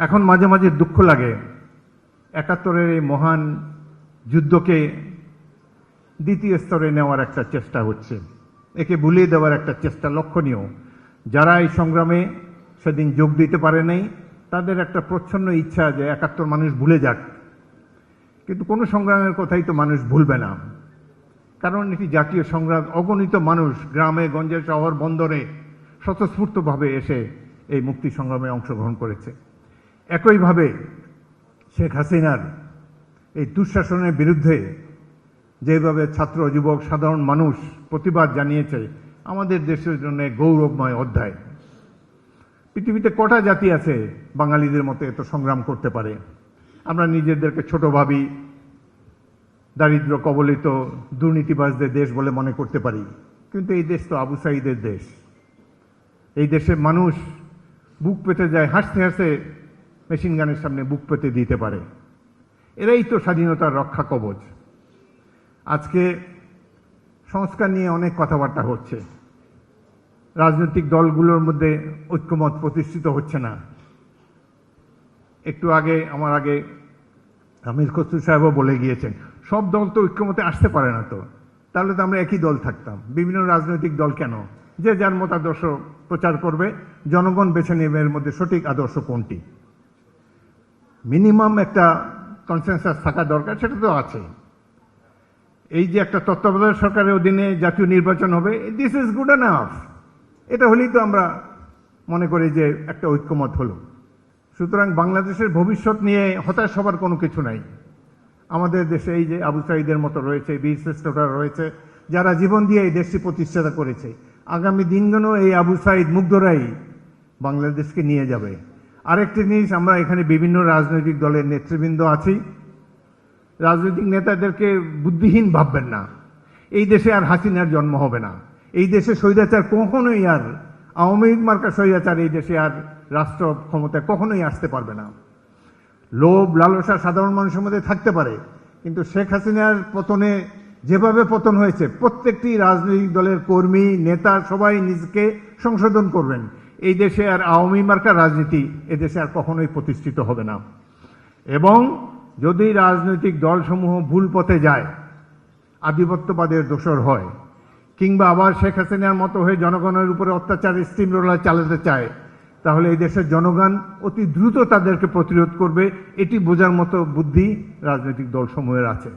এখন মাঝে মাঝে দুঃখ লাগে, ৭১-এর এই মহান যুদ্ধকে দ্বিতীয় স্তরে নেওয়ার একটা চেষ্টা হচ্ছে, একে ভুলিয়ে দেওয়ার একটা চেষ্টা লক্ষণীয়। যারা এই সংগ্রামে সেদিন যোগ দিতে পারে নাই তাদের একটা প্রচ্ছন্ন ইচ্ছা যে ৭১ মানুষ ভুলে যাক, কিন্তু কোনো সংগ্রামের কথাই তো মানুষ ভুলবে না, কারণ এটি জাতীয় সংগ্রাম। অগণিত মানুষ গ্রামে গঞ্জে শহর বন্দরে স্বতঃস্ফূর্তভাবে এসে এই মুক্তি সংগ্রামে অংশগ্রহণ করেছে। একইভাবে শেখ হাসিনার এই দুঃশাসনের বিরুদ্ধে যেভাবে ছাত্র যুবক সাধারণ মানুষ প্রতিবাদ জানিয়েছে, আমাদের দেশের জন্য গৌরবময় অধ্যায়। পৃথিবীতে কটা জাতি আছে বাঙালিদের মতো এত সংগ্রাম করতে পারে? আমরা নিজেদেরকে ছোট ভাবি, দারিদ্র কবলিত দুর্নীতিবাজদের দেশ বলে মনে করতে পারি, কিন্তু এই দেশ তো আবু সাঈদের দেশ। এই দেশে মানুষ বুক পেতে যায়, হাসতে হাসতে মেশিন গানের সামনে বুক পেতে দিতে পারে। এরাই তো স্বাধীনতার রক্ষা কবচ। আজকে সংস্কার নিয়ে অনেক কথাবার্তা হচ্ছে, রাজনৈতিক দলগুলোর মধ্যে ঐক্যমত প্রতিষ্ঠিত হচ্ছে না। একটু আগে আমার আগে আমির খসরু সাহেবও বলে গিয়েছেন, সব দল তো ঐক্যমতে আসতে পারে না, তো তাহলে তো আমরা একই দল থাকতাম। বিভিন্ন রাজনৈতিক দল কেন? যে যার মতাদর্শ প্রচার করবে, জনগণ বেছে নেবে এর মধ্যে সঠিক আদর্শ কোনটি। মিনিমাম একটা কনসেনসাস থাকা দরকার, সেটা তো আছে। এই যে একটা তত্ত্বাবধায়ক সরকারের অধীনে জাতীয় নির্বাচন হবে, দিস ইজ গুড এনাফ। এটা হলেই তো আমরা মনে করি যে একটা ঐক্যমত হলো। সুতরাং বাংলাদেশের ভবিষ্যৎ নিয়ে হতাশ হবার কোনো কিছু নাই। আমাদের দেশে এই যে আবু সাঈদের মতো রয়েছে, বীর শ্রেষ্ঠরা রয়েছে, যারা জীবন দিয়ে এই দেশটি প্রতিষ্ঠাতা করেছে। আগামী দিনগুলো এই আবু সাঈদ মুগ্ধরাই বাংলাদেশকে নিয়ে যাবে। আরেকটি জিনিস, আমরা এখানে বিভিন্ন রাজনৈতিক দলের নেতৃবৃন্দ আছি, রাজনৈতিক নেতাদেরকে বুদ্ধিহীন ভাববেন না। এই দেশে আর হাসিনার জন্ম হবে না। এই দেশে স্বৈরাচার কখনোই আর, আওয়ামী লীগ মার্কা স্বৈরাচার এই দেশে আর রাষ্ট্র ক্ষমতায় কখনোই আসতে পারবে না। লোভ লালসা সাধারণ মানুষের মধ্যে থাকতে পারে, কিন্তু শেখ হাসিনার পতনে যেভাবে পতন হয়েছে, প্রত্যেকটি রাজনৈতিক দলের কর্মী নেতা সবাই নিজেকে সংশোধন করবেন। এই দেশে আর আওয়ামী মার্কা রাজনীতি এদেশে আর কখনোই প্রতিষ্ঠিত হবে না। এবং যদি রাজনৈতিক দলসমূহ ভুল পথে যায়, আধিপত্যবাদের দোসর হয়, কিংবা আবার শেখ হাসিনার মতো হয়ে জনগণের উপরে অত্যাচার স্টিম রোলার চালাতে চায়, তাহলে এই দেশের জনগণ অতি দ্রুত তাদেরকে প্রতিরোধ করবে। এটি বোঝার মতো বুদ্ধি রাজনৈতিক দলসমূহের আছে।